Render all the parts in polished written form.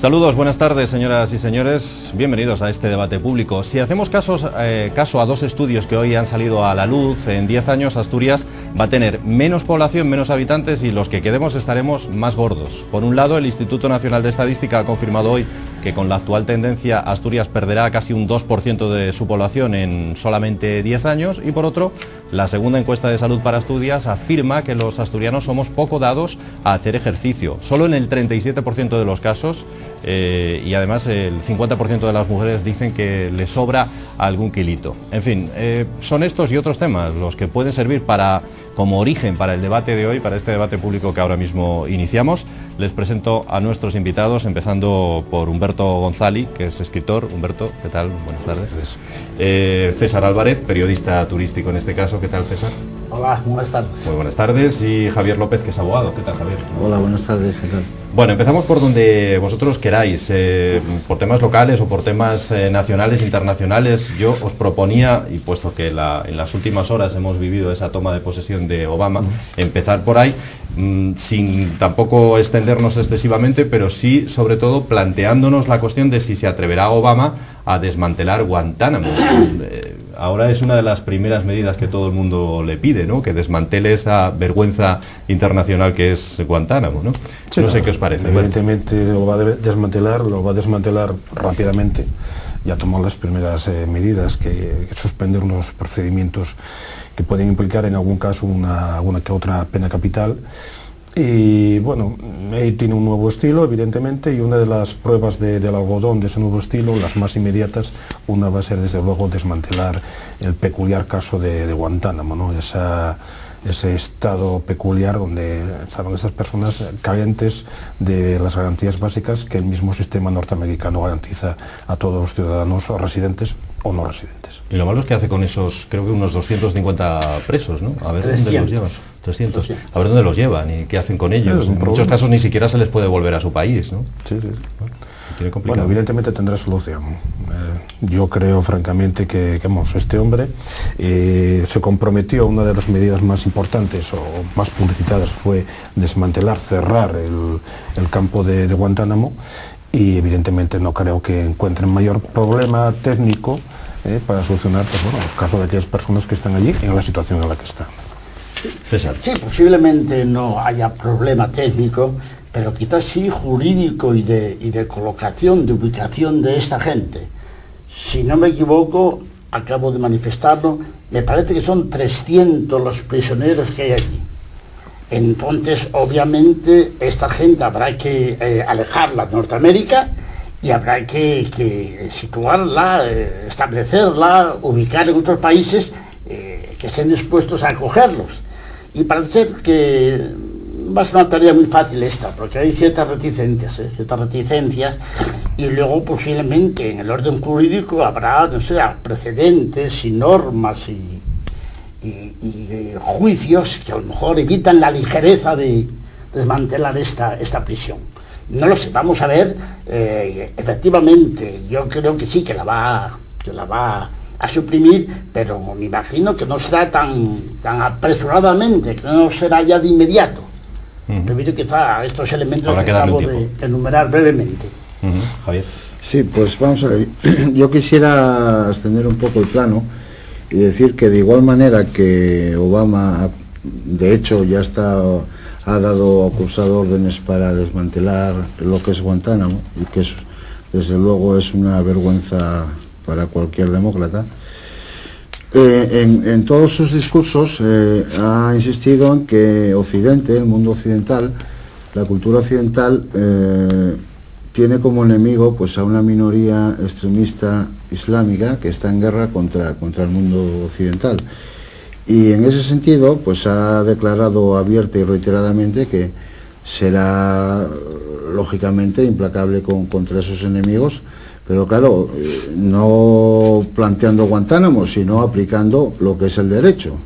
Saludos, buenas tardes, señoras y señores. Bienvenidos a este debate público. Si hacemos caso a dos estudios que hoy han salido a la luz, en 10 años Asturias va a tener menos población, menos habitantes y los que quedemos estaremos más gordos. Por un lado, el Instituto Nacional de Estadística ha confirmado hoy que con la actual tendencia Asturias perderá casi un 2% de su población en solamente 10 años y por otro, la segunda encuesta de salud para Asturias afirma que los asturianos somos poco dados a hacer ejercicio. Solo en el 37% de los casos y además el 50% de las mujeres dicen que les sobra algún kilito. En fin, son estos y otros temas los que pueden servir como origen para el debate de hoy, para este debate público que ahora mismo iniciamos. Les presento a nuestros invitados, empezando por Humberto González, que es escritor. Humberto, ¿qué tal? Buenas tardes. César Álvarez, periodista turístico en este caso. ¿Qué tal, César? Hola, buenas tardes. Muy buenas tardes. Y Javier López, que es abogado. ¿Qué tal, Javier? Hola, buenas tardes. ¿Qué tal? Bueno, empezamos por donde vosotros queráis, por temas locales o por temas nacionales, internacionales. Yo os proponía, y puesto que en las últimas horas hemos vivido esa toma de posesión de Obama, empezar por ahí, sin tampoco extendernos excesivamente, pero sí, sobre todo, planteándonos la cuestión de si se atreverá Obama a desmantelar Guantánamo. Ahora es una de las primeras medidas que todo el mundo le pide, ¿no? Que desmantele esa vergüenza internacional que es Guantánamo, ¿no? Sí, no sé qué os parece. Evidentemente lo va a desmantelar rápidamente. Ya tomó las primeras medidas que suspender unos procedimientos que pueden implicar en algún caso alguna que otra pena capital. Y bueno, ahí tiene un nuevo estilo, evidentemente, y una de las pruebas del algodón de ese nuevo estilo, las más inmediatas, una va a ser desde luego desmantelar el peculiar caso de Guantánamo, ¿no? Ese estado peculiar donde estaban estas personas carentes de las garantías básicas que el mismo sistema norteamericano garantiza a todos los ciudadanos residentes o no residentes. Y lo malo es que hace con esos, creo que unos 250 presos, ¿no? A ver 300. Dónde los llevan. 300. A ver dónde los llevan y qué hacen con ellos. En muchos casos ni siquiera se les puede volver a su país, ¿no? Sí. Tiene complicado. Bueno, evidentemente tendrá solución. Yo creo francamente que este hombre se comprometió. Una de las medidas más importantes o más publicitadas fue desmantelar, cerrar el campo de Guantánamo, y evidentemente no creo que encuentren mayor problema técnico para solucionar los casos de aquellas personas que están allí en la situación en la que están. César. Sí, posiblemente no haya problema técnico, pero quizás sí jurídico y de colocación, de ubicación de esta gente. Si no me equivoco, acabo de manifestarlo, me parece que son 300 los prisioneros que hay allí. Entonces, obviamente, esta gente habrá que alejarla de Norteamérica y habrá que situarla, establecerla, ubicar en otros países que estén dispuestos a acogerlos. Y parece ser que va a ser una tarea muy fácil esta, porque hay ciertas reticencias, y luego posiblemente en el orden jurídico habrá, no sé, precedentes y normas y juicios que a lo mejor evitan la ligereza de desmantelar esta prisión. No lo sé, vamos a ver. Efectivamente, yo creo que sí, que la va a suprimir, pero me imagino que no será tan apresuradamente, que no será ya de inmediato, debido quizá a estos elementos que acabo de enumerar brevemente. Javier. Sí, pues vamos a ver. Yo quisiera extender un poco el plano y decir que de igual manera que Obama, de hecho, ya ha cursado órdenes para desmantelar lo que es Guantánamo, y que desde luego es una vergüenza para cualquier demócrata. En todos sus discursos ha insistido en que Occidente, el mundo occidental, la cultura occidental, tiene como enemigo pues a una minoría extremista islámica que está en guerra contra el mundo occidental. Y en ese sentido pues ha declarado abierta y reiteradamente que será lógicamente implacable contra esos enemigos, pero claro, no planteando Guantánamo, sino aplicando lo que es el derecho.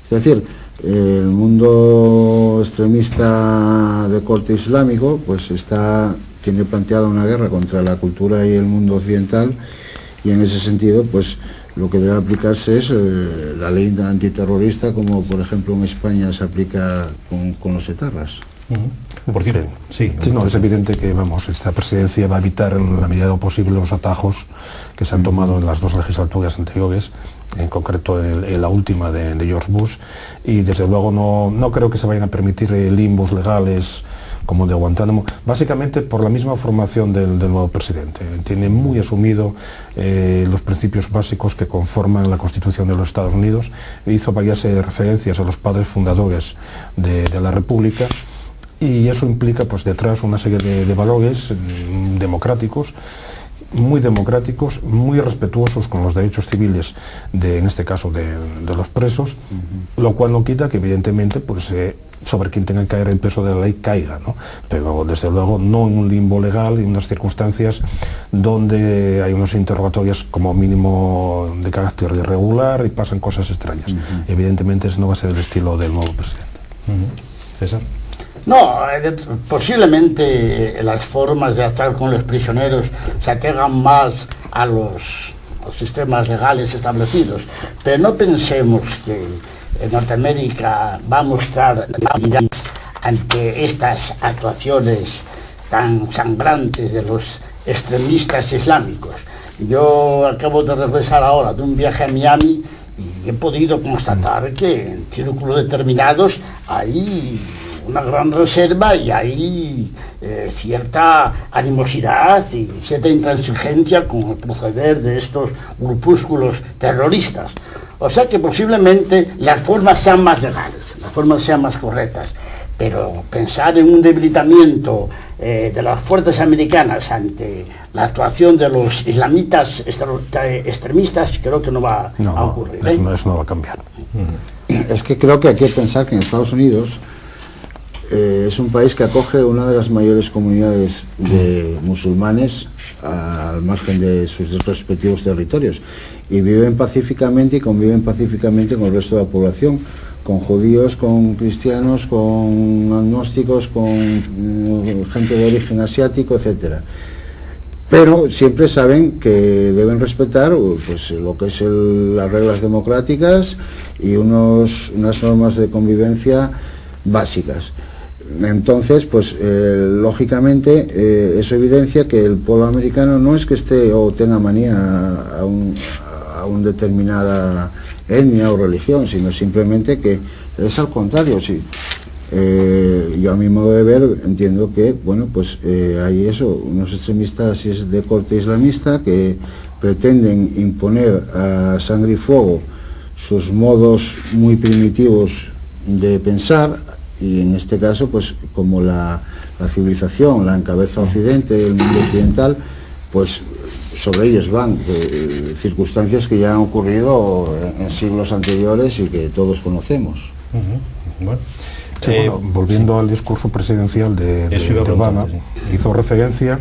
Es decir, el mundo extremista de corte islámico pues tiene planteada una guerra contra la cultura y el mundo occidental, y en ese sentido pues lo que debe aplicarse es la ley antiterrorista, como por ejemplo en España se aplica con los etarras. Por cierto, sí. Sí, no, es evidente que, vamos, esta presidencia va a evitar en la medida de lo posible los atajos que se han tomado en las dos legislaturas anteriores, en concreto en la última de George Bush, y desde luego no creo que se vayan a permitir limbos legales como el de Guantánamo, básicamente por la misma formación del nuevo presidente. Tiene muy asumido los principios básicos que conforman la Constitución de los Estados Unidos, hizo varias referencias a los padres fundadores de la República, y eso implica pues detrás una serie de valores democráticos, muy respetuosos con los derechos civiles, en este caso de los presos, lo cual no quita que evidentemente pues sobre quien tenga que caer el peso de la ley caiga, ¿no? Pero desde luego no en un limbo legal y en unas circunstancias donde hay unos interrogatorios como mínimo de carácter irregular y pasan cosas extrañas. Evidentemente ese no va a ser el estilo del nuevo presidente. César. No, posiblemente las formas de actuar con los prisioneros se atengan más a los sistemas legales establecidos, pero no pensemos que Norteamérica va a mostrar habilidad ante estas actuaciones tan sangrantes de los extremistas islámicos. Yo acabo de regresar ahora de un viaje a Miami y he podido constatar que en círculos determinados hay una gran reserva y hay cierta animosidad y cierta intransigencia con el proceder de estos grupúsculos terroristas. O sea que posiblemente las formas sean más legales, las formas sean más correctas, pero pensar en un debilitamiento de las fuerzas americanas ante la actuación de los islamitas extremistas creo que no va a ocurrir. Eso no va a cambiar. Es que creo que hay que pensar que en Estados Unidos es un país que acoge una de las mayores comunidades de musulmanes al margen de sus respectivos territorios, y viven pacíficamente y conviven pacíficamente con el resto de la población, con judíos, con cristianos, con agnósticos, con gente de origen asiático, etcétera. Pero siempre saben que deben respetar pues lo que es las reglas democráticas y unas normas de convivencia básicas. Entonces, pues lógicamente eso evidencia que el pueblo americano no es que esté o tenga manía a una determinada etnia o religión, sino simplemente que es al contrario. Sí. Yo a mi modo de ver entiendo que bueno, pues hay unos extremistas de corte islamista que pretenden imponer a sangre y fuego sus modos muy primitivos de pensar. Y en este caso, pues como la civilización la encabeza Occidente, el mundo occidental, pues sobre ellos van circunstancias que ya han ocurrido en siglos anteriores y que todos conocemos. Bueno. Sí, volviendo al discurso presidencial de Obama, hizo referencia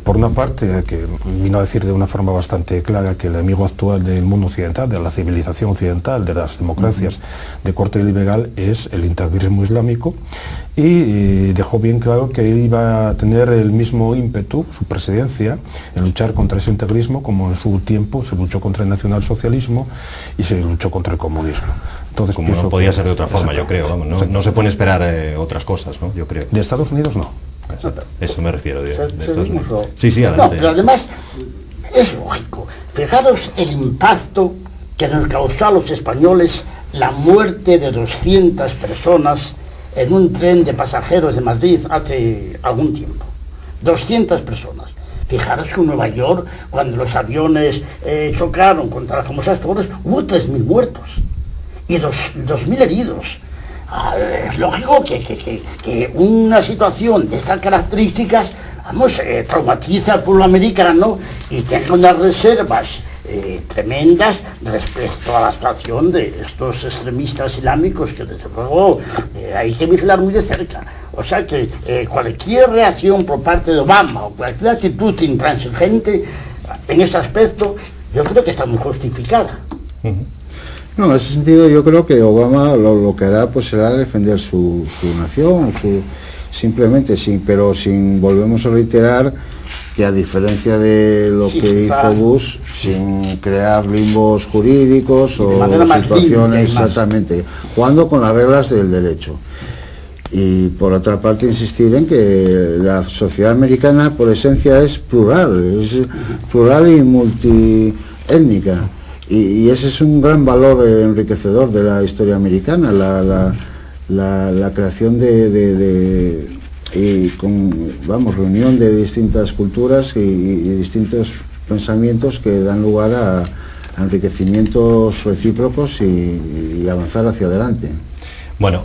por una parte, que vino a decir de una forma bastante clara que el enemigo actual del mundo occidental, de la civilización occidental, de las democracias de corte liberal, es el integrismo islámico, y dejó bien claro que iba a tener el mismo ímpetu, su presidencia, en luchar contra ese integrismo como en su tiempo se luchó contra el nacionalsocialismo y se luchó contra el comunismo. Entonces, como no podía ser de otra forma, yo creo, vamos, no se pueden esperar otras cosas, ¿no? Yo creo. De Estados Unidos no. Eso me refiero. De Estados Unidos. Sí, adelante. No, pero además es lógico. Fijaros el impacto que nos causó a los españoles la muerte de 200 personas en un tren de pasajeros de Madrid hace algún tiempo. 200 personas. Fijaros que en Nueva York, cuando los aviones chocaron contra las famosas torres, hubo 3.000 muertos y 2.000 heridos. Es lógico que una situación de estas características, vamos, traumatiza al pueblo americano y tenga unas reservas tremendas respecto a la actuación de estos extremistas islámicos que desde luego hay que vigilar muy de cerca. O sea que cualquier reacción por parte de Obama o cualquier actitud intransigente en ese aspecto, yo creo que está muy justificada. No, en ese sentido yo creo que Obama lo que hará pues será defender su nación, simplemente, pero sin volvemos a reiterar que a diferencia de lo que hizo Bush, sin crear limbos jurídicos o situaciones exactamente, jugando con las reglas del derecho. Y por otra parte insistir en que la sociedad americana por esencia es plural y multiétnica, y ese es un gran valor enriquecedor de la historia americana, la creación reunión de distintas culturas y distintos pensamientos que dan lugar a enriquecimientos recíprocos y avanzar hacia adelante. Bueno,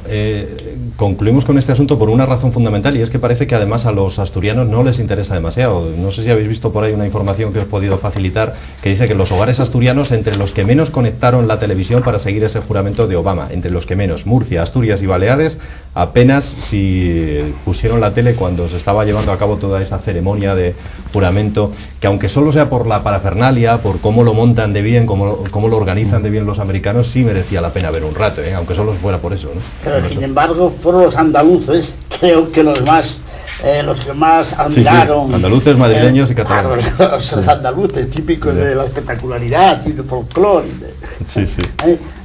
concluimos con este asunto por una razón fundamental, y es que parece que además a los asturianos no les interesa demasiado. No sé si habéis visto por ahí una información que os he podido facilitar que dice que los hogares asturianos, entre los que menos conectaron la televisión para seguir ese juramento de Obama, entre los que menos, Murcia, Asturias y Baleares, apenas si pusieron la tele cuando se estaba llevando a cabo toda esa ceremonia de juramento, que aunque solo sea por la parafernalia, por cómo lo montan de bien, cómo lo organizan de bien los americanos, sí merecía la pena ver un rato, aunque solo fuera por eso, ¿no? Pero sin embargo fueron los andaluces, creo que los que más admiraron. Sí. Andaluces, madrileños y catalanes. Los andaluces, típicos de la espectacularidad y del folclore.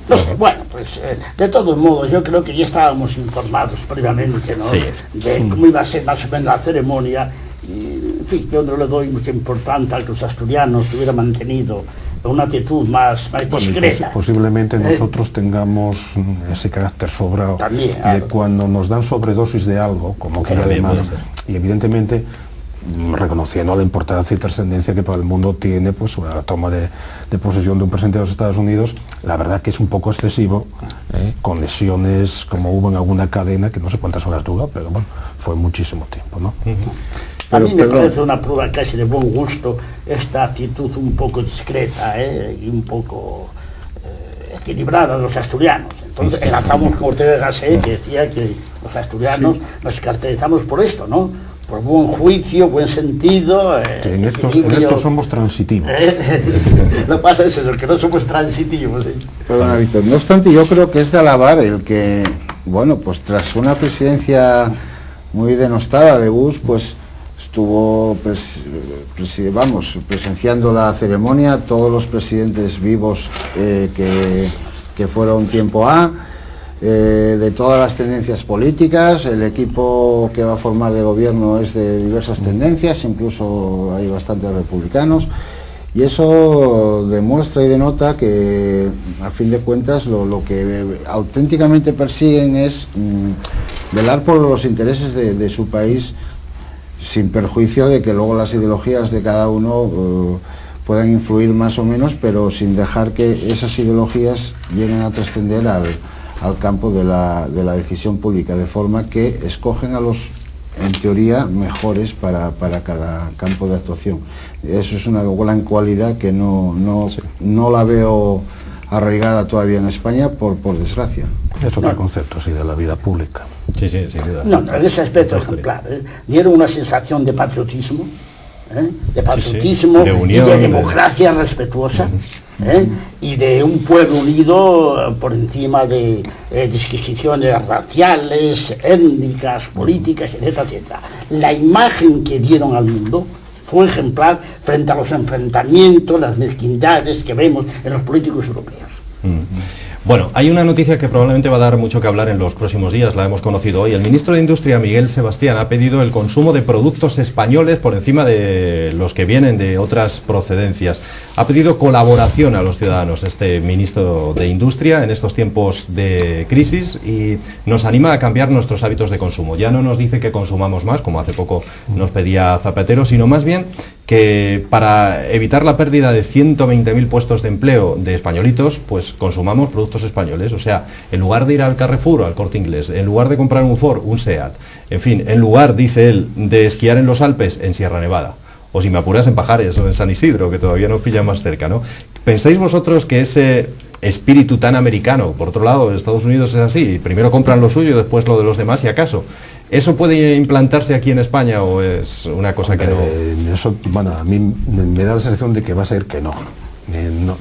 No sé, bueno, pues de todos modos yo creo que ya estábamos informados previamente, ¿no? De cómo iba a ser más o menos la ceremonia, y en fin, yo no le doy mucha importancia a que los asturianos se hubieran mantenido una actitud más discreta. Posiblemente nosotros tengamos ese carácter sobrado también, de cuando nos dan sobredosis de algo, como que además, y evidentemente reconociendo la importancia y trascendencia que para el mundo tiene pues la toma de posesión de un presidente de los Estados Unidos, la verdad que es un poco excesivo, con lesiones como hubo en alguna cadena, que no sé cuántas horas duró, pero bueno, fue muchísimo tiempo, ¿no? A mí me parece una prueba casi de buen gusto esta actitud un poco discreta y un poco equilibrada de los asturianos. Entonces enlazamos con Ortega y Gasset, que decía que los asturianos nos caracterizamos por esto, ¿no? Por buen juicio, buen sentido. En esto somos transitivos. Lo que pasa es eso, que no somos transitivos. Perdona, Víctor. No obstante, yo creo que es de alabar el que, bueno, pues tras una presidencia muy denostada de Bush, pues estuvo presenciando la ceremonia todos los presidentes vivos que fueron tiempo A, de todas las tendencias políticas. El equipo que va a formar de gobierno es de diversas tendencias, incluso hay bastantes republicanos, y eso demuestra y denota que a fin de cuentas lo que auténticamente persiguen es velar por los intereses de su país, sin perjuicio de que luego las ideologías de cada uno puedan influir más o menos, pero sin dejar que esas ideologías lleguen a trascender al campo de la decisión pública, de forma que escogen a los, en teoría, mejores para cada campo de actuación. Eso es una gran cualidad que no la veo arraigada todavía en España, por desgracia. Es otro concepto, sí, de la vida pública. Sí, sin duda. No, en ese aspecto ejemplar. Dieron una sensación de patriotismo, de unión, y de democracia respetuosa, y de un pueblo unido por encima de disquisiciones raciales, étnicas, políticas, etcétera, etcétera. La imagen que dieron al mundo fue ejemplar frente a los enfrentamientos, las mezquindades que vemos en los políticos europeos. Bueno, hay una noticia que probablemente va a dar mucho que hablar en los próximos días, la hemos conocido hoy. El ministro de Industria, Miguel Sebastián, ha pedido el consumo de productos españoles por encima de los que vienen de otras procedencias. Ha pedido colaboración a los ciudadanos, este ministro de Industria, en estos tiempos de crisis, y nos anima a cambiar nuestros hábitos de consumo. Ya no nos dice que consumamos más, como hace poco nos pedía Zapatero, sino más bien que para evitar la pérdida de 120.000 puestos de empleo de españolitos, pues consumamos productos españoles. O sea, en lugar de ir al Carrefour o al Corte Inglés, en lugar de comprar un Ford, un Seat, en fin, en lugar, dice él, de esquiar en los Alpes, en Sierra Nevada, o si me apuras, en Pajares o en San Isidro, que todavía nos pilla más cerca, ¿no? ¿Pensáis vosotros que ese espíritu tan americano, por otro lado, en Estados Unidos es así, primero compran lo suyo y después lo de los demás, y acaso ¿eso puede implantarse aquí en España o es una cosa que no? Eso, bueno, a mí me da la sensación de que va a ser que no.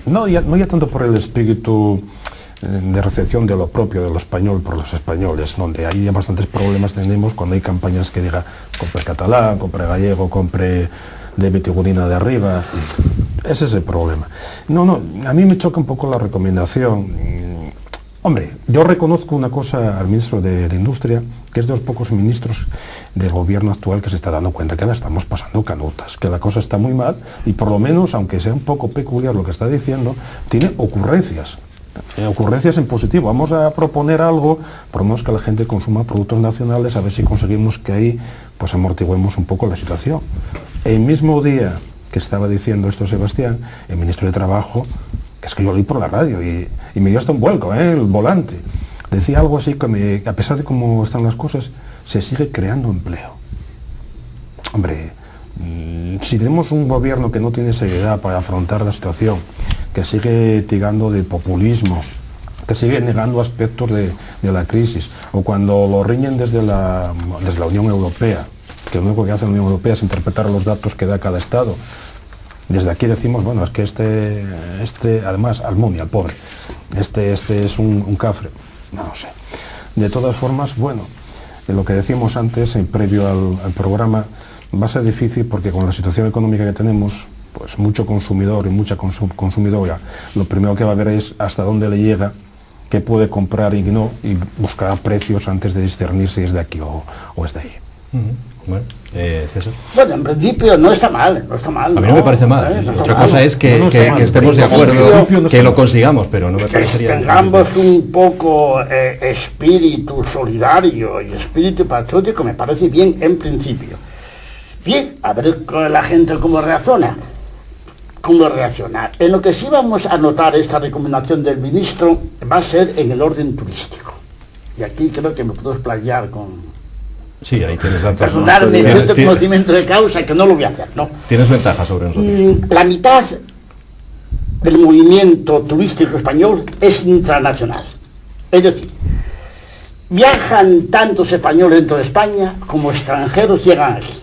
No ya tanto por el espíritu de recepción de lo propio, de lo español por los españoles, donde hay ya bastantes problemas tenemos cuando hay campañas que diga compre catalán, compre gallego, compre de Betigudina de arriba. Ese es el problema. No, a mí me choca un poco la recomendación. Hombre, yo reconozco una cosa al ministro de Industria, que es de los pocos ministros del gobierno actual que se está dando cuenta que la estamos pasando canutas, que la cosa está muy mal y por lo menos, aunque sea un poco peculiar lo que está diciendo, tiene ocurrencias en positivo. Vamos a proponer algo, por lo menos que la gente consuma productos nacionales, a ver si conseguimos que ahí pues amortiguemos un poco la situación. El mismo día que estaba diciendo esto Sebastián, el ministro de Trabajo, que es que yo lo oí por la radio y me dio hasta un vuelco, el volante, decía algo así que a pesar de cómo están las cosas, se sigue creando empleo. Hombre, si tenemos un gobierno que no tiene seriedad para afrontar la situación, que sigue tirando de populismo, que sigue negando aspectos de la crisis, o cuando lo riñen desde la Unión Europea, que lo único que hace la Unión Europea es interpretar los datos que da cada Estado. Desde aquí decimos, bueno, es que este además, Almunia, al pobre, este es un cafre. No lo sé. De todas formas, bueno, lo que decíamos antes, previo al programa, va a ser difícil porque con la situación económica que tenemos, pues mucho consumidor y mucha consumidora, lo primero que va a ver es hasta dónde le llega, qué puede comprar y no, y buscar precios antes de discernir si es de aquí o es de ahí. Bueno, César. Bueno, en principio no está mal, no está mal. A mí no me parece mal. Otra cosa es que estemos de acuerdo, que lo consigamos, pero no me parecería... Que tengamos un poco espíritu solidario y espíritu patriótico me parece bien en principio. Bien, a ver la gente cómo reacciona. ¿Cómo reaccionar? En lo que sí vamos a notar esta recomendación del ministro va a ser en el orden turístico. Y aquí creo que me puedo explayar con... Sí, ahí tienes datos. Perdonarme, cierto conocimiento de causa, que no lo voy a hacer, ¿no? Tienes ventaja sobre nosotros. La mitad del movimiento turístico español es intranacional. Es decir, viajan tantos españoles dentro de España como extranjeros llegan aquí.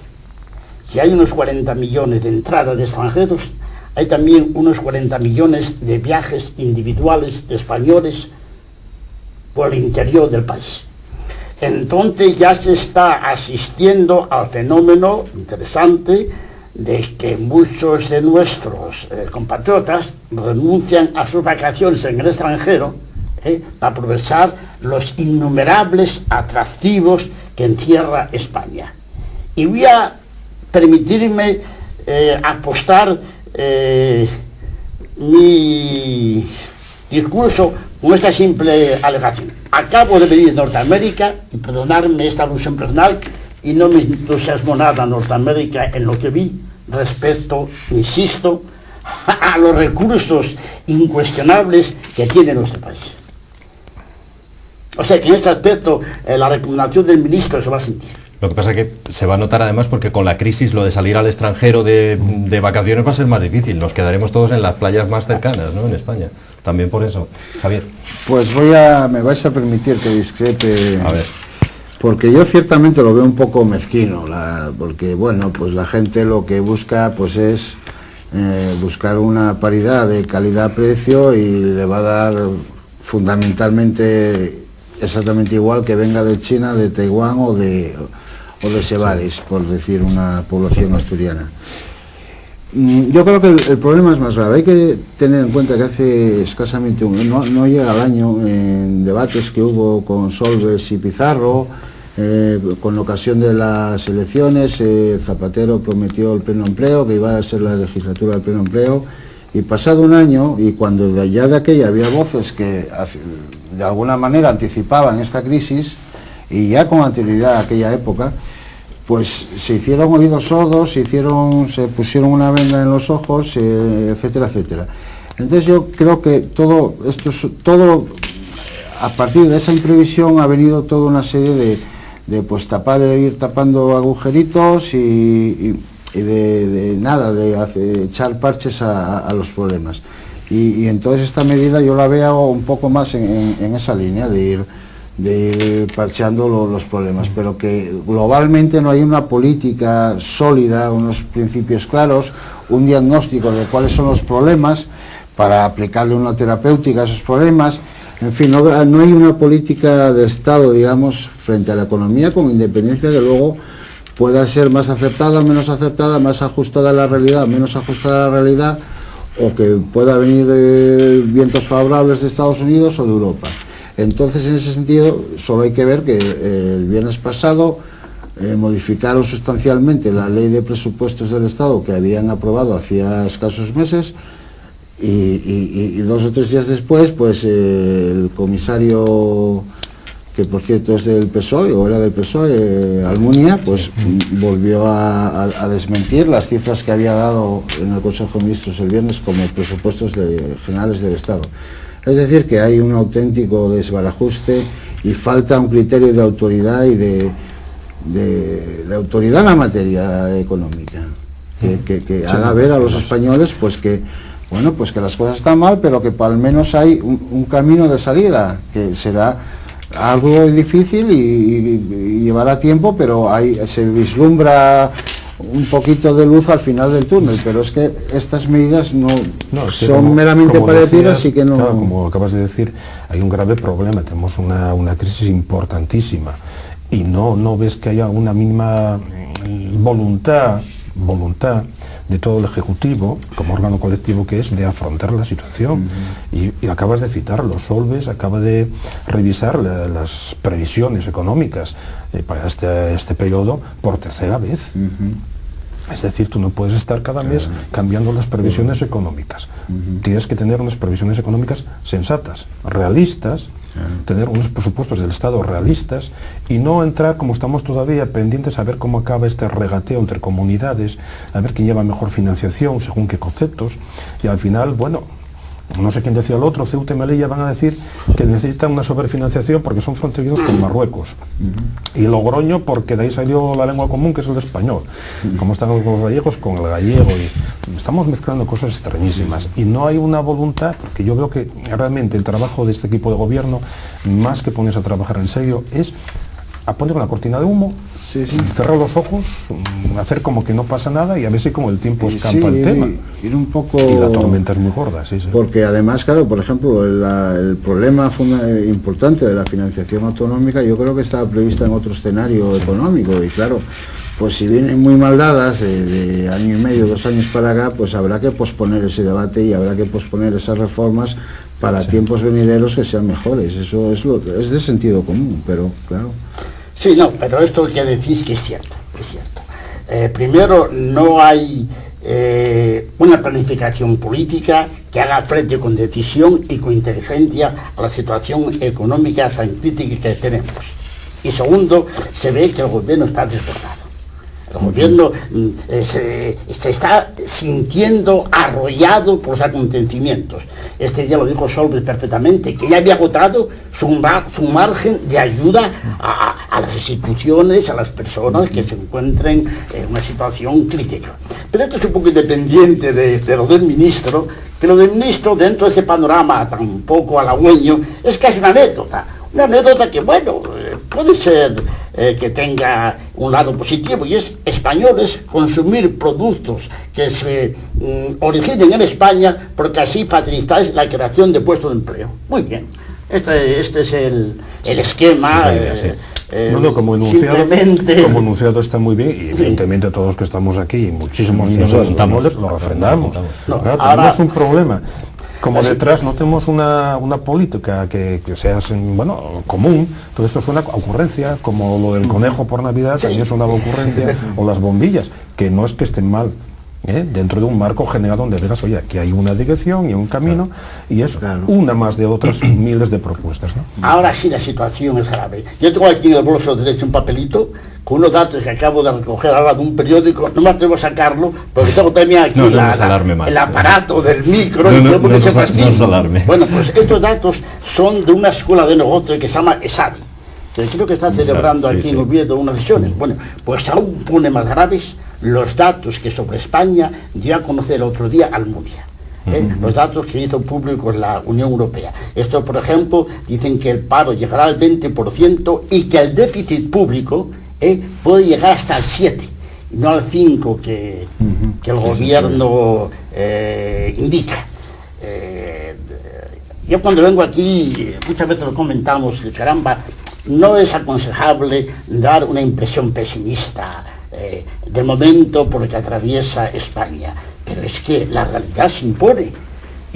Si hay unos 40 millones de entradas de extranjeros, hay también unos 40 millones de viajes individuales de españoles por el interior del país. Entonces ya se está asistiendo al fenómeno interesante de que muchos de nuestros compatriotas renuncian a sus vacaciones en el extranjero para aprovechar los innumerables atractivos que encierra España. Y voy a permitirme apostar mi discurso con esta simple alegación. Acabo de venir de Norteamérica, y perdonarme esta alusión personal, y no me entusiasmó nada Norteamérica en lo que vi respecto, insisto, a los recursos incuestionables que tiene nuestro país. O sea que en este aspecto la recomendación del ministro se va a sentir. Lo que pasa es que se va a notar además porque con la crisis lo de salir al extranjero de vacaciones va a ser más difícil. Nos quedaremos todos en las playas más cercanas, ¿no? En España. También por eso. Javier. Pues me vais a permitir que discrepe. A ver. Porque yo ciertamente lo veo un poco mezquino, porque bueno, pues la gente lo que busca pues es buscar una paridad de calidad-precio y le va a dar fundamentalmente exactamente igual que venga de China, de Taiwán o de Sebaris, por decir una población asturiana. Yo creo que el problema es más grave. Hay que tener en cuenta que hace escasamente no llega al año, en debates que hubo con Solves y Pizarro, con ocasión de las elecciones, Zapatero prometió el pleno empleo, que iba a ser la legislatura del pleno empleo, y pasado un año, y cuando ya de aquella había voces que de alguna manera anticipaban esta crisis, y ya con anterioridad a aquella época, pues se hicieron oídos sordos, se pusieron una venda en los ojos, etcétera, etcétera. Entonces yo creo que todo a partir de esa imprevisión ha venido toda una serie de pues ir tapando agujeritos y de echar parches a los problemas. Y entonces esta medida yo la veo un poco más en esa línea de ir parcheando los problemas, pero que globalmente no hay una política sólida, unos principios claros, un diagnóstico de cuáles son los problemas para aplicarle una terapéutica a esos problemas. En fin, no hay una política de Estado, digamos, frente a la economía, con independencia que luego pueda ser más acertada, menos acertada, más ajustada a la realidad, menos ajustada a la realidad, o que pueda venir vientos favorables de Estados Unidos o de Europa. Entonces, en ese sentido, solo hay que ver que el viernes pasado modificaron sustancialmente la ley de presupuestos del Estado que habían aprobado hacía escasos meses, y 2 o 3 días después, pues el comisario, que por cierto es del PSOE, o era del PSOE, Almunia, pues volvió a desmentir las cifras que había dado en el Consejo de Ministros el viernes como presupuestos generales del Estado. Es decir, que hay un auténtico desbarajuste y falta un criterio de autoridad y de autoridad en la materia económica, que haga ver a los españoles pues que, bueno, pues que las cosas están mal, pero que al menos hay un camino de salida, que será algo difícil y llevará tiempo, pero se vislumbra un poquito de luz al final del túnel, pero es que estas medidas no es que son meramente paliativas, y que no... Claro, como acabas de decir, hay un grave problema, tenemos una crisis importantísima, y no ves que haya una mínima voluntad de todo el Ejecutivo, como órgano colectivo que es, de afrontar la situación. Y acabas de citarlo, Solbes acaba de revisar las previsiones económicas para este periodo por 3ª vez. Es decir, tú no puedes estar cada mes cambiando las previsiones económicas. Tienes que tener unas previsiones económicas sensatas, realistas, tener unos presupuestos del Estado realistas, y no entrar, como estamos todavía pendientes, a ver cómo acaba este regateo entre comunidades, a ver quién lleva mejor financiación, según qué conceptos, y al final, bueno, no sé quién decía el otro, Ceuta y Melilla van a decir que necesitan una sobrefinanciación porque son fronterizos con Marruecos, y Logroño porque de ahí salió la lengua común, que es el español, como están los gallegos con el gallego, y estamos mezclando cosas extrañísimas, y no hay una voluntad, porque yo veo que realmente el trabajo de este equipo de gobierno, más que ponerse a trabajar en serio, es a poner una cortina de humo, cerrar los ojos, hacer como que no pasa nada, y a ver si como el tiempo escampa el tema. Ir un poco... Y la tormenta es muy gorda, Porque además, claro, por ejemplo, el problema importante de la financiación autonómica, yo creo que estaba prevista en otro escenario económico, y claro, pues si vienen muy mal dadas de año y medio, 2 años para acá, pues habrá que posponer ese debate y habrá que posponer esas reformas para tiempos venideros que sean mejores. Eso es de sentido común, pero claro... Sí, no, pero esto que decís que es cierto, es cierto. Primero, no hay una planificación política que haga frente con decisión y con inteligencia a la situación económica tan crítica que tenemos. Y segundo, se ve que el gobierno está desbordado. El gobierno se está sintiendo arrollado por los acontecimientos. Este día lo dijo Solbes perfectamente, que ya había agotado su margen de ayuda a las instituciones, a las personas que se encuentren en una situación crítica. Pero esto es un poco independiente de lo del ministro, que lo del ministro, dentro de ese panorama tan poco halagüeño, es casi una anécdota. Una anécdota que, bueno, puede ser que tenga un lado positivo, y es españoles consumir productos que se originen en España, porque así facilitáis la creación de puestos de empleo. Muy bien, este es el esquema. Como enunciado está muy bien, y evidentemente todos los que estamos aquí, y muchísimos millones de españoles, lo refrendamos. Claro, tenemos un problema. Como detrás no tenemos una política que sea común, todo esto suena a ocurrencia, como lo del conejo por Navidad también sonaba ocurrencia, o las bombillas, que no es que estén mal, dentro de un marco general donde veas, oye, aquí hay una dirección y un camino, y es una más de otras miles de propuestas, ¿no? Ahora sí la situación es grave. Yo tengo aquí en el bolso derecho un papelito con unos datos que acabo de recoger ahora de un periódico, no me atrevo a sacarlo, porque tengo también aquí el aparato del micro, Bueno, pues estos datos son de una escuela de negocios que se llama ESADI, que creo que está celebrando aquí en Oviedo unas sesiones. Bueno, pues aún pone más graves los datos que sobre España dio a conocer el otro día Almunia. Los datos que hizo públicos la Unión Europea. Esto, por ejemplo, dicen que el paro llegará al 20% y que el déficit público puede llegar hasta el 7%, y no al 5% que el gobierno indica. Yo cuando vengo aquí, muchas veces lo comentamos, que caramba, no es aconsejable dar una impresión pesimista del momento por el que atraviesa España, pero es que la realidad se impone.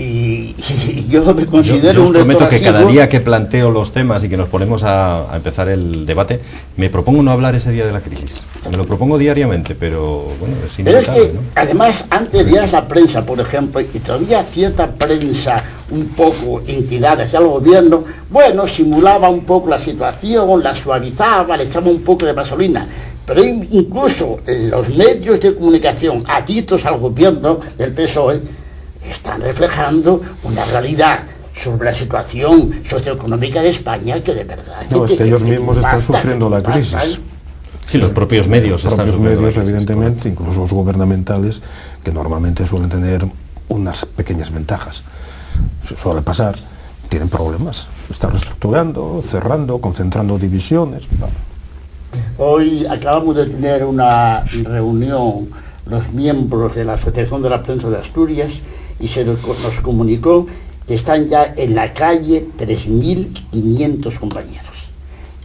y yo me considero yo os un prometo lector que cada asiduo. día que planteo los temas y que nos ponemos a empezar el debate, me propongo no hablar ese día de la crisis. Me lo propongo diariamente, pero bueno, es Pero es inevitable, que, ¿no? además, antes leías la prensa, por ejemplo, y todavía cierta prensa un poco inclinada hacia el gobierno, bueno, simulaba un poco la situación, la suavizaba, le echaba un poco de gasolina. Pero incluso los medios de comunicación adictos al gobierno del PSOE están reflejando una realidad sobre la situación socioeconómica de España que de verdad... No, es que ellos mismos están sufriendo la impacta. crisis. Sí, los propios medios Los están propios sufriendo la medios, crisis, evidentemente, correcto. incluso los gubernamentales, que normalmente suelen tener unas pequeñas ventajas. Suele pasar, tienen problemas. Están reestructurando, cerrando, concentrando divisiones. Hoy acabamos de tener una reunión los miembros de la Asociación de la Prensa de Asturias y se nos comunicó que están ya en la calle 3.500 compañeros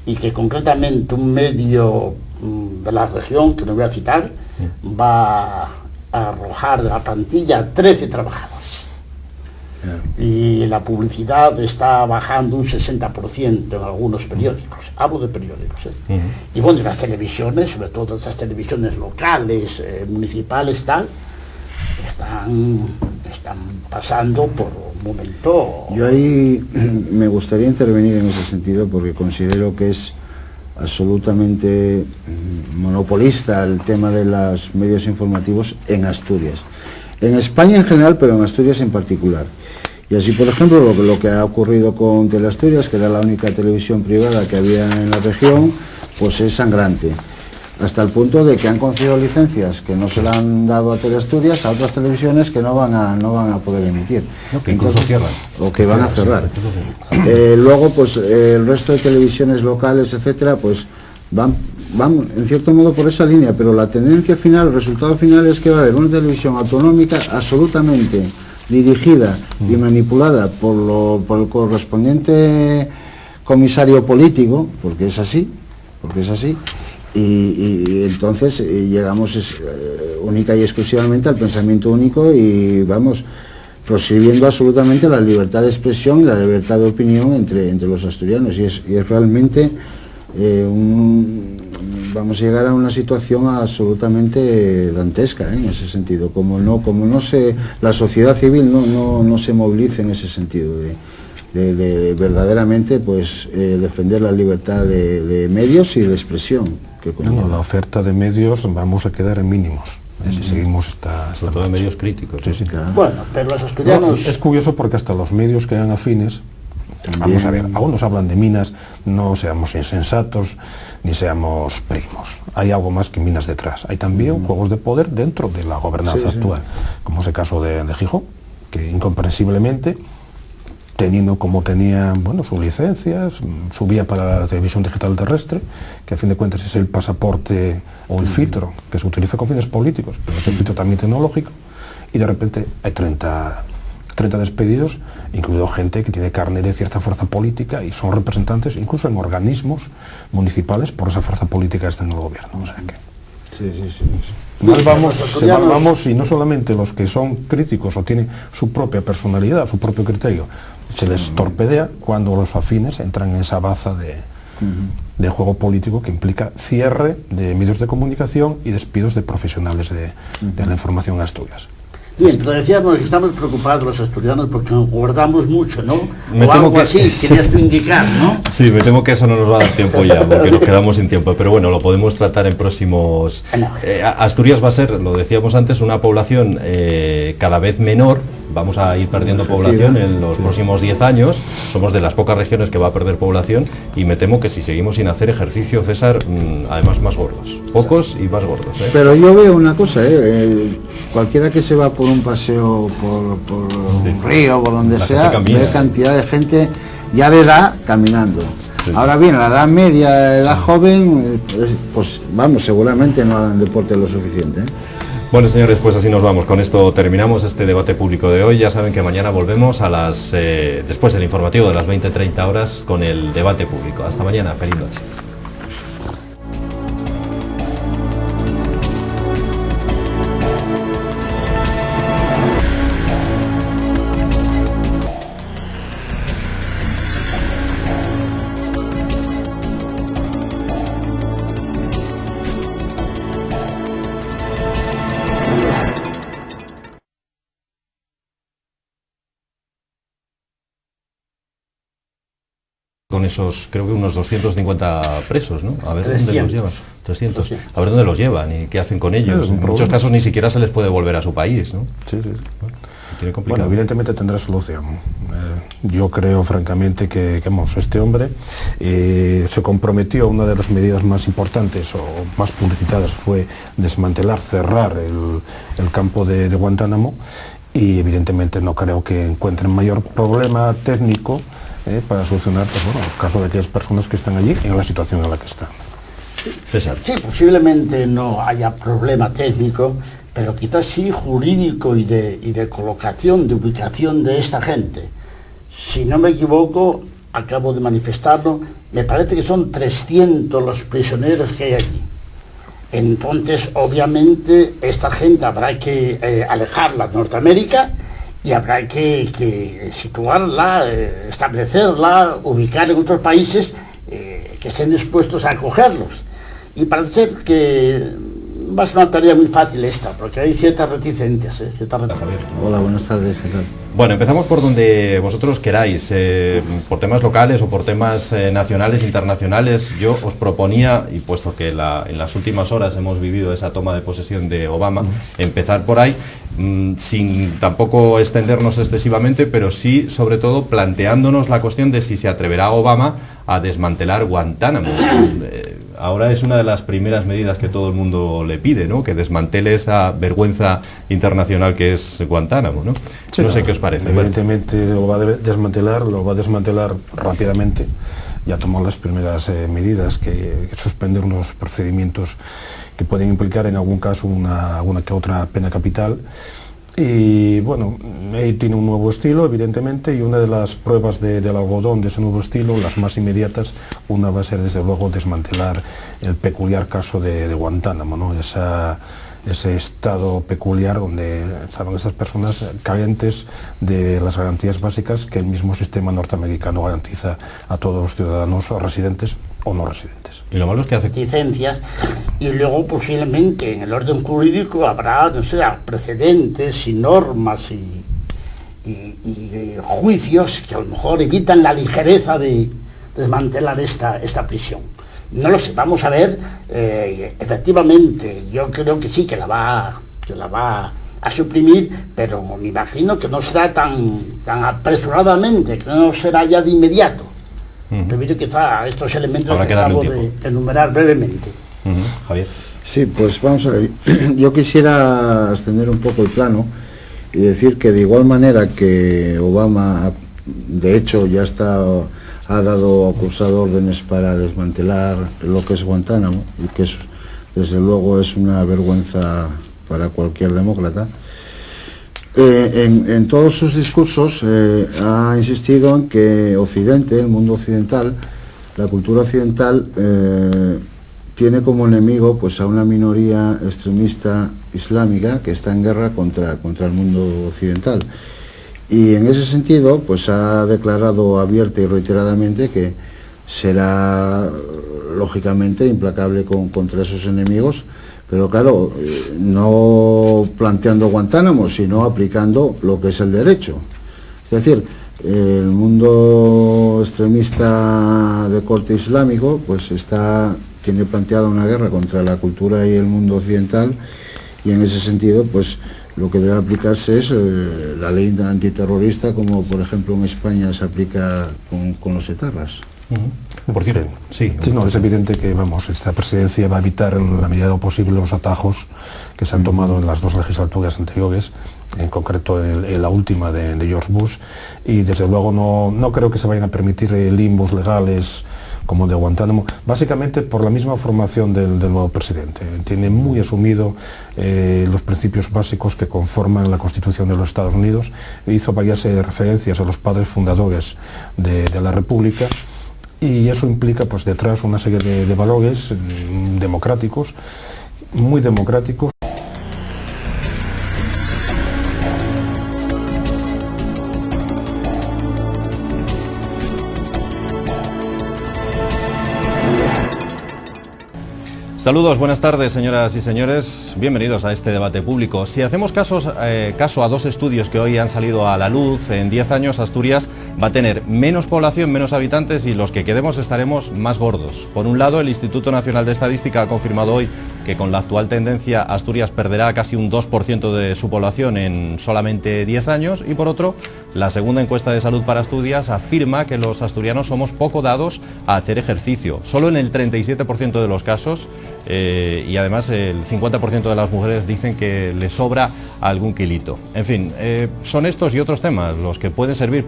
y que concretamente un medio de la región, que no voy a citar, va a arrojar de la plantilla 13 trabajadores. Y la publicidad está bajando un 60% en algunos periódicos, hablo de periódicos, ¿eh? Y bueno, las televisiones, sobre todo esas televisiones locales, municipales, tal, están pasando por un momento... Yo ahí me gustaría intervenir en ese sentido porque considero que es absolutamente monopolista el tema de los medios informativos en Asturias. En España en general, pero en Asturias en particular. Y así, por ejemplo, lo que ha ocurrido con Teleasturias, que era la única televisión privada que había en la región, pues es sangrante. Hasta el punto de que han concedido licencias que no se le han dado a Teleasturias a otras televisiones que no van a poder emitir. No, que incluso cierran. O que van a cerrar. Luego, pues el resto de televisiones locales, etcétera, pues van en cierto modo por esa línea, pero la tendencia final, el resultado final es que va a haber una televisión autonómica absolutamente dirigida y manipulada por el correspondiente comisario político, porque es así, y entonces llegamos única y exclusivamente al pensamiento único y vamos proscribiendo absolutamente la libertad de expresión y la libertad de opinión entre los asturianos, y es realmente vamos a llegar a una situación absolutamente dantesca, en ese sentido, como no la sociedad civil no se moviliza en ese sentido de verdaderamente pues defender la libertad de medios y de expresión que conlleva. La oferta de medios vamos a quedar en mínimos si seguimos sobre todo en medios críticos. Sí, sí. Claro. Bueno, pero los asturianos... No, es curioso porque hasta los medios que eran afines, vamos a ver, algunos hablan de minas, no seamos insensatos ni seamos primos. Hay algo más que minas detrás. Hay también juegos de poder dentro de la gobernanza actual, como es el caso de Gijón, que incomprensiblemente, teniendo como tenía, bueno, sus licencias, su vía para la televisión digital terrestre, que a fin de cuentas es el pasaporte o el filtro que se utiliza con fines políticos, pero es el filtro también tecnológico, y de repente hay 30 despedidos, incluido gente que tiene carne de cierta fuerza política y son representantes incluso en organismos municipales por esa fuerza política que está en el gobierno. O sea que mal vamos, y no solamente los que son críticos o tienen su propia personalidad, su propio criterio, se les torpedea cuando los afines entran en esa baza de juego político que implica cierre de medios de comunicación y despidos de profesionales de la información en Asturias. Bien, pero decíamos que estamos preocupados los asturianos porque nos guardamos mucho, ¿no? Me o temo algo que... así, querías tú indicar, ¿no? Sí, me temo que eso no nos va a dar tiempo ya, porque nos quedamos sin tiempo, pero bueno, lo podemos tratar en próximos... Asturias va a ser, lo decíamos antes, una población cada vez menor. Vamos a ir perdiendo población en los próximos 10 años. Somos de las pocas regiones que va a perder población y me temo que si seguimos sin hacer ejercicio, César, además más gordos. Pocos y más gordos. Pero yo veo una cosa, cualquiera que se va por un paseo por un río, por donde sea, ve cantidad de gente ya de edad caminando. Sí. Ahora bien, la edad media, la edad joven, pues vamos, seguramente no hagan deporte lo suficiente. Bueno, señores, pues así nos vamos. Con esto terminamos este debate público de hoy. Ya saben que mañana volvemos a después del informativo de las 20:30 horas con el debate público. Hasta mañana. Feliz noche. con esos, creo que unos 250 presos, ¿no? A ver 300. Dónde los llevan. 300. A ver dónde los llevan y qué hacen con ellos. En muchos casos ni siquiera se les puede volver a su país, ¿no? Sí, sí. Tiene complicado. Bueno, evidentemente tendrá solución. Yo creo francamente que este hombre se comprometió a una de las medidas más importantes o más publicitadas, fue desmantelar, cerrar el campo de Guantánamo, y evidentemente no creo que encuentren mayor problema técnico para solucionar pues, bueno, los casos de aquellas personas que están allí en la situación en la que están. César. Sí, posiblemente no haya problema técnico, pero quizás sí jurídico y de colocación, de ubicación de esta gente. Si no me equivoco, acabo de manifestarlo, me parece que son 300 los prisioneros que hay allí. Entonces, obviamente, esta gente habrá que alejarla de Norteamérica y habrá que situarla, establecerla, ubicar en otros países que estén dispuestos a acogerlos. Y parece ser que va a ser una tarea muy fácil esta, porque hay ciertas reticencias. Hola, buenas tardes, ¿qué tal? Bueno, empezamos por donde vosotros queráis, por temas locales o por temas nacionales, internacionales. Yo os proponía, y puesto que en las últimas horas hemos vivido esa toma de posesión de Obama, empezar por ahí, sin tampoco extendernos excesivamente, pero sí, sobre todo, planteándonos la cuestión de si se atreverá Obama a desmantelar Guantánamo. Ahora es una de las primeras medidas que todo el mundo le pide, ¿no? Que desmantele esa vergüenza internacional que es Guantánamo, ¿no? Sí, no sé qué os parece. Evidentemente lo va a desmantelar rápidamente. Ya tomó las primeras medidas, que suspender unos procedimientos que pueden implicar en algún caso alguna que otra pena capital. Y bueno, tiene un nuevo estilo, evidentemente, y una de las pruebas del algodón de ese nuevo estilo, las más inmediatas, una va a ser desde luego desmantelar el peculiar caso de Guantánamo, ¿no? Ese estado peculiar donde estaban esas personas carentes de las garantías básicas que el mismo sistema norteamericano garantiza a todos los ciudadanos residentes o no residentes. Y lo malo es que hace licencias, y luego posiblemente en el orden jurídico habrá, no sé, precedentes y normas y juicios que a lo mejor evitan la ligereza de desmantelar esta prisión. No lo sé, vamos a ver. Efectivamente, yo creo que sí, que la va a suprimir, pero me imagino que no será tan apresuradamente, que no será ya de inmediato. Debido quizá a estos elementos que acabo de enumerar brevemente. Javier. Sí, pues vamos a ver. Yo quisiera extender un poco el plano y decir que de igual manera que Obama, de hecho, ya ha cursado órdenes para desmantelar lo que es Guantánamo, y que desde luego es una vergüenza para cualquier demócrata. En todos sus discursos ha insistido en que Occidente, el mundo occidental, la cultura occidental, tiene como enemigo pues a una minoría extremista islámica que está en guerra contra el mundo occidental. Y en ese sentido pues ha declarado abierta y reiteradamente que será lógicamente implacable contra esos enemigos, pero claro, no planteando Guantánamo, sino aplicando lo que es el derecho. Es decir, el mundo extremista de corte islámico pues tiene planteada una guerra contra la cultura y el mundo occidental, y en ese sentido pues lo que debe aplicarse es la ley antiterrorista, como por ejemplo en España se aplica con los etarras. Por cierto, sí. No, es evidente que esta presidencia va a evitar en la medida de lo posible los atajos que se han tomado en las dos legislaturas anteriores, en concreto en la última de George Bush, y desde luego no creo que se vayan a permitir limbos legales como el de Guantánamo, básicamente por la misma formación del nuevo presidente. Tiene muy asumido los principios básicos que conforman la Constitución de los Estados Unidos, hizo varias referencias a los padres fundadores de la República, y eso implica pues detrás una serie de valores democráticos, muy democráticos. Saludos, buenas tardes, señoras y señores. Bienvenidos a este debate público. Si hacemos caso a dos estudios que hoy han salido a la luz, en 10 años Asturias va a tener menos población, menos habitantes y los que quedemos estaremos más gordos. Por un lado, el Instituto Nacional de Estadística ha confirmado hoy que con la actual tendencia Asturias perderá casi un 2% de su población en solamente 10 años y por otro, la segunda encuesta de salud para Asturias afirma que los asturianos somos poco dados a hacer ejercicio, solo en el 37% de los casos. Y además el 50% de las mujeres dicen que les sobra algún kilito. En fin, son estos y otros temas los que pueden servir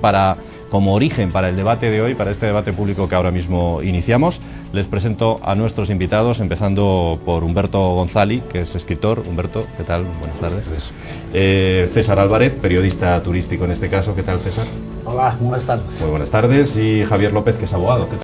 como origen para el debate de hoy, para este debate público que ahora mismo iniciamos. Les presento a nuestros invitados, empezando por Humberto González, que es escritor. Humberto, ¿qué tal? Buenas tardes. César Álvarez, periodista turístico en este caso. ¿Qué tal, César? Hola, buenas tardes. Muy buenas tardes. Y Javier López, que es abogado. ¿Qué tal?